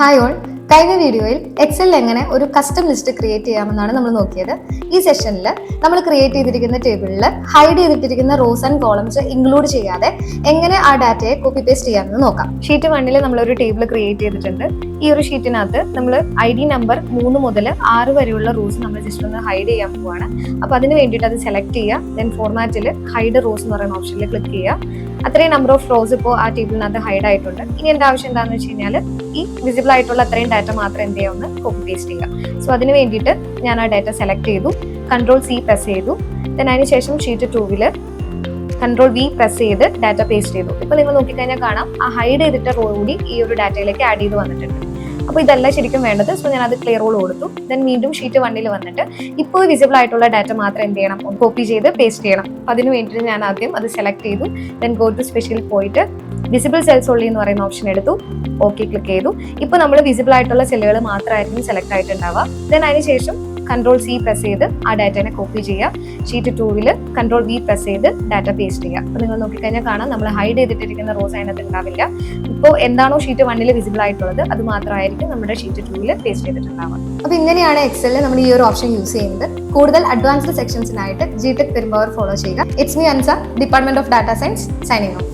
Hi all, കഴിഞ്ഞ വീഡിയോയിൽ എക്സലിൽ എങ്ങനെ ഒരു കസ്റ്റം ലിസ്റ്റ് ക്രിയേറ്റ് ചെയ്യാമെന്നാണ് നമ്മൾ നോക്കിയത്. ഈ സെഷനിൽ നമ്മൾ ക്രിയേറ്റ് ചെയ്തിരിക്കുന്ന ടേബിളിൽ ഹൈഡ് ചെയ്തിട്ടിരിക്കുന്ന റോസ് ആൻഡ് കോളംസ് ഇൻക്ലൂഡ് ചെയ്യാതെ എങ്ങനെ ആ ഡാറ്റയെ കോപ്പി പേസ്റ്റ് ചെയ്യാമെന്ന് നോക്കാം. ഷീറ്റ് 1 നമ്മളൊരു ടേബിൾ ക്രിയേറ്റ് ചെയ്തിട്ടുണ്ട്. ഈ ഒരു ഷീറ്റിനകത്ത് നമ്മൾ ID നമ്പർ 3 മുതൽ 6 വരെയുള്ള റോസ് നമ്മൾ ജസ്റ്റ് ഒന്ന് ഹൈഡ് ചെയ്യാൻ പോവാണ്. അപ്പോൾ അതിന് വേണ്ടിയിട്ട് അത് സെലക്ട് ചെയ്യുക. ദെൻ ഫോർമാറ്റിൽ ഹൈഡ് റോസ് എന്ന് പറയുന്ന ഓപ്ഷനിൽ ക്ലിക്ക് ചെയ്യുക. അത്രയും നമ്പർ ഓഫ് റോസ് ഇപ്പോൾ ആ ടേബിളിനകത്ത് ഹൈഡ് ആയിട്ടുണ്ട്. ഇനി എൻ്റെ ആവശ്യം എന്താണെന്ന് വെച്ച് കഴിഞ്ഞാൽ ഈ വിസിബിൾ ആയിട്ടുള്ള അത്രയും ഡാറ്റ മാത്രം എന്ത് ചെയ്യാമെന്ന് കോപ്പി പേസ്റ്റ് ചെയ്യുക. സോ അതിന് വേണ്ടിയിട്ട് ഞാൻ ആ ഡാറ്റ സെലക്ട് ചെയ്തു, Ctrl+C പ്രസ് ചെയ്തു. ദെൻ അതിന് ശേഷം ഷീറ്റ് 2 Ctrl+V പ്രസ് ചെയ്ത് ഡാറ്റ പേസ്റ്റ് ചെയ്തു. ഇപ്പോൾ നിങ്ങൾ നോക്കിക്കഴിഞ്ഞാൽ കാണാം ആ ഹൈഡ് ചെയ്തിട്ട റോ കൂടി ഈ ഒരു ഡാറ്റയിലേക്ക് ആഡ് ചെയ്ത് വന്നിട്ടുണ്ട്. അപ്പോൾ ഇതല്ല ശരിക്കും വേണ്ടത്. സോ ഞാൻ അത് ക്ലിയർ ഓൾ കൊടുത്തു. ദെൻ വീണ്ടും ഷീറ്റ് 1 വന്നിട്ട് ഇപ്പോൾ വിസിബിൾ ആയിട്ടുള്ള ഡാറ്റ മാത്രം എന്ത് ചെയ്യണം, കോപ്പി ചെയ്ത് പേസ്റ്റ് ചെയ്യണം. അപ്പോൾ അതിന് വേണ്ടിയിട്ട് ഞാൻ ആദ്യം അത് സെലക്ട് ചെയ്തു. ദെൻ ഗോ ടു സ്പെഷ്യൽ പോയിട്ട് വിസിബിൾ സെൽസ് ഓൺലി എന്ന് പറയുന്ന ഓപ്ഷൻ എടുത്തു. ഓക്കെ ക്ലിക്ക് ചെയ്തു. ഇപ്പോൾ നമ്മൾ വിസിബിൾ ആയിട്ടുള്ള സെല്ലുകൾ മാത്രമായിരിക്കും സെലക്ട് ആയിട്ടുണ്ടാവുക. ദെൻ അതിന് ശേഷം Ctrl+C പ്രസ് ചെയ്ത് ആ ഡാറ്റനെ കോപ്പി ചെയ്യുക. ഷീറ്റ് 2 Ctrl+V പ്രസ് ചെയ്ത് ഡാറ്റ പേസ്റ്റ് ചെയ്യുക. അപ്പോൾ നിങ്ങൾ നോക്കിക്കഴിഞ്ഞാൽ കാണാം നമ്മൾ ഹൈഡ് ചെയ്തിട്ടിരിക്കുന്ന റോസ് അതിനകത്ത് ഉണ്ടാവില്ല. ഇപ്പോൾ എന്താണോ ഷീറ്റ് 1 വിസിബിൾ ആയിട്ടുള്ളത് അത് മാത്രമായിരിക്കും നമ്മുടെ ഷീറ്റ് 2 പേസ്റ്റ് ചെയ്തിട്ടുണ്ടാവുക. അപ്പോൾ ഇങ്ങനെയാണ് എക്സലിൽ നമ്മൾ ഈ ഒരു ഓപ്ഷൻ യൂസ് ചെയ്യുന്നത്. കൂടുതൽ അഡ്വാൻസ്ഡ് സെക്ഷൻസിനായിട്ട് GTech പെരുമ്പാവൂർ ഫോളോ ചെയ്യുക. It's me Ansa, department of data science, signing of.